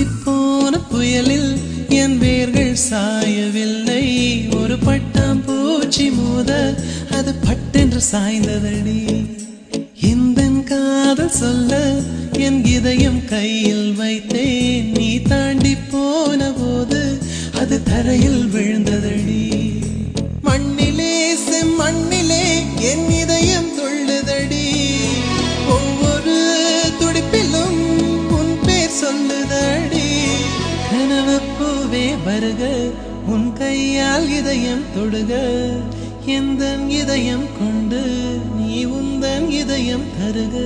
வீசிப்போன புயலில் என் வேர்கள் சாயவில்லை. ஒரு பட்டாம் பூச்சி மோத அது பட்டென்று சாய்ந்ததடி. இந்த காதல் சொல்ல என் இதயம் கையில் வைத்தேன். நீ தாண்டி போன போது அது தரையில் விழுந்ததடி. மண்ணிலே செம்மண்ணிலே என் இதயம் துள்ளுதடி. ஒவ்வொரு துடிப்பிலும் உன் பேர் சொல்லுதடி. கனவு பூவே வருக, உன் கையால் இதயம் தொடுக. எந்தன் இதயம் கொண்டு நீ உந்தன் இதயம் தருக.